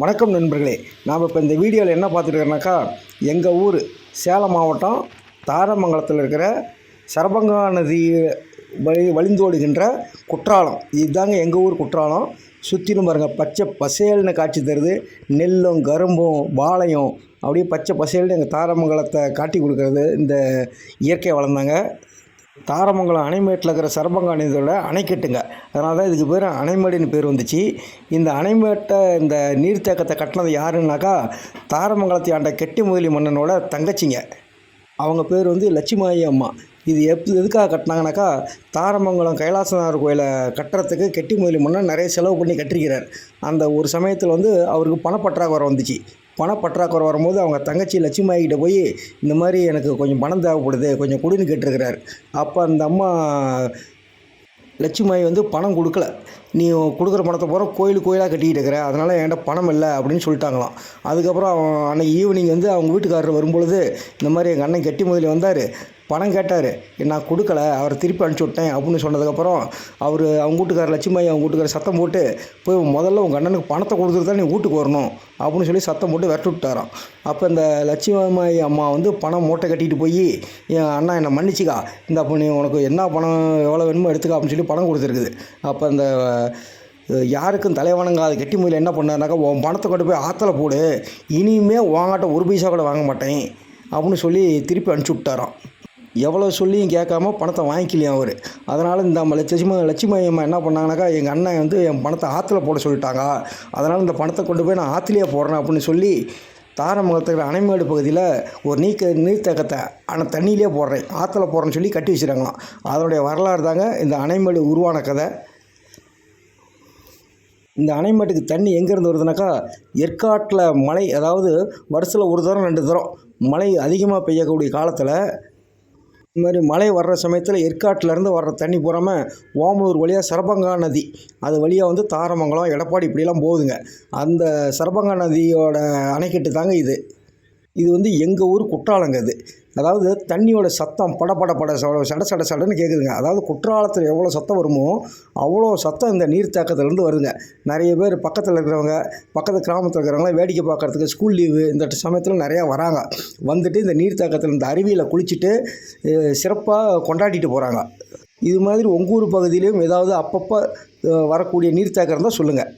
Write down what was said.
வணக்கம் நண்பர்களே. நாம் இப்போ இந்த வீடியோவில் என்ன பார்த்துருக்கோம்னாக்கா, எங்கள் ஊர் சேலம் மாவட்டம் தாரமங்கலத்தில் இருக்கிற சரபங்கா நதி வழிந்தோடுகின்ற குற்றாலம். இதுதாங்க எங்கள் ஊர் குற்றாலம். சுற்றிலும் பாருங்கள், பச்சை பசேல்னு காட்சி தருது. நெல்லும் கரும்பும் வாழையும் அப்படியே பச்சை பசேல்னு எங்கள் தாரமங்கலத்தை காட்டி கொடுக்கறது இந்த இயற்கை வளர்ந்தாங்க. தாரமங்கலம் அணைமேட்டில் இருக்கிற சரபங்கா நதியோட அணைக்கட்டுங்க. அதனால தான் இதுக்கு பேர் அணைமேடுன்னு பேர் வந்துச்சு. இந்த அணைமேட்டை இந்த நீர்த்தேக்கத்தை கட்டினது யாருன்னாக்கா, தாரமங்கலத்தை ஆண்ட கெட்டி முதலி மன்னனோட தங்கச்சிங்க. அவங்க பேர் லட்சுமாயி அம்மா. இது எதுக்காக கட்டினாங்கனாக்கா, தாரமங்கலம் கைலாசநாதர் கோயிலை கட்டுறதுக்கு கெட்டி முதலி மன்னன் நிறைய செலவு பண்ணி கட்டிருக்கிறார். அந்த ஒரு சமயத்தில் அவருக்கு பணப்பற்றாக்குறை வந்துச்சு. பணப்பற்றாக்குறை வரும்போது அவங்க தங்கச்சி லட்சுமாயிக்கிட்ட போய், இந்த மாதிரி எனக்கு கொஞ்சம் பணம் தேவைப்படுது, கொஞ்சம் கொடுன்னு கேட்டிருக்கிறார். அப்போ அந்த அம்மா லட்சுமாயி பணம் கொடுக்கல. நீ கொடுக்குற பணத்தை பூரா கோயிலாக கட்டிக்கிட்டு இருக்கிற, அதனால் என்கிட்ட பணம் இல்லை அப்படின்னு சொல்லிட்டாங்களாம். அதுக்கப்புறம் அன்றைக்கி ஈவினிங் அவங்க வீட்டுக்காரர் வரும்பொழுது, இந்த மாதிரி எங்கள் அண்ணன் கெட்டி முதலி வந்தார், பணம் கேட்டார், நான் கொடுக்கல, அவரை திருப்பி அனுப்பிச்சி விட்டேன் அப்படின்னு சொன்னதுக்கப்புறம் அவங்க வீட்டுக்காரர் லட்சுமாயி அவங்க வீட்டுக்காரர் சத்தம் போட்டு, போய் முதல்ல உங்கள் அண்ணனுக்கு பணத்தை கொடுத்துட்டு தான் நீ வீட்டுக்கு வரணும் அப்படின்னு சொல்லி சத்தம் போட்டு விரட்டி விட்டாராம். அப்போ இந்த லட்சுமாயி அம்மா பணம் மூட்டை கட்டிட்டு போய், என் அண்ணா என்னை மன்னிச்சிக்கா, இந்த அப்போ நீ உனக்கு என்ன பணம் எவ்வளோ வேணுமோ எடுத்துக்கா அப்படின்னு சொல்லி பணம் கொடுத்துருக்குது. அப்போ அந்த யாருக்கும் தலைவணங்காத கெட்டி முதல்ல என்ன பண்ணாருனாக்கா, உன் பணத்தை கொண்டு போய் ஆற்றுல போடு, இனிமேல் வாங்காட்ட ஒரு பைசா கூட வாங்க மாட்டேன் அப்படின்னு சொல்லி திருப்பி அனுப்பிச்சி விட்டாராம். எவ்வளோ சொல்லியும் கேட்காம பணத்தை வாங்கிக்கலையாம் அவர். அதனால் இந்த லட்சுமாயி அம்மா என்ன பண்ணாங்கனாக்கா, எங்கள் அண்ணன் என் பணத்தை ஆற்றுல போட சொல்லிட்டாங்க, அதனால் இந்த பணத்தை கொண்டு போய் நான் ஆற்றுலையே போடுறேன் அப்படின்னு சொல்லி, தாரமங்கலத்துக்கு அணைமேடு பகுதியில் ஒரு நீர்த்தேக்கத்தை ஆனால் தண்ணியிலே போடுறேன், ஆற்றுல போடுறேன்னு சொல்லி கட்டி வச்சுருக்காங்களாம். அதனுடைய வரலாறு தாங்க இந்த அணைமேடு உருவான கதை. இந்த அணைமேட்டுக்கு தண்ணி எங்கேருந்து வருதுனாக்கா, ஏற்காட்டில் மழை, அதாவது வருஷத்தில் ஒரு தரம் 2 தரம் மழை அதிகமாக பெய்யக்கூடிய காலத்தில், இந்த மாதிரி மழை வர்ற சமயத்தில் ஏற்காட்டிலேருந்து வர்ற தண்ணி போகாமல் ஓமலூர் வழியாக சரபங்கா நதி, அது வழியாக தாரமங்கலம் எடப்பாடி இப்படிலாம் போகுதுங்க. அந்த சரபங்கா நதியோட அணைக்கட்டு தாங்க இது. எங்கள் ஊர் குற்றாலங்க. இது அதாவது தண்ணியோட சத்தம் பட சடன்னு கேட்குதுங்க. அதாவது குற்றாலத்தில் எவ்வளோ சத்தம் வருமோ அவ்வளோ சத்தம் இந்த நீர்த்தேக்கத்துலேருந்து வருதுங்க. நிறைய பேர் பக்கத்தில் இருக்கிறவங்க, பக்கத்து கிராமத்தில் இருக்கிறவங்களாம் வேடிக்கை பார்க்குறதுக்கு ஸ்கூல் லீவு இந்த சமயத்தில் நிறையா வராங்க. வந்துட்டு இந்த நீர்த்தேக்கத்தில் இந்த அருவியில் குளிச்சுட்டு சிறப்பாக கொண்டாடிட்டு போகிறாங்க. இது மாதிரி உங்கள் ஊர் பகுதியிலையும் ஏதாவது அப்பப்போ வரக்கூடிய நீர்த்தேக்கம் இருந்தால் சொல்லுங்கள்.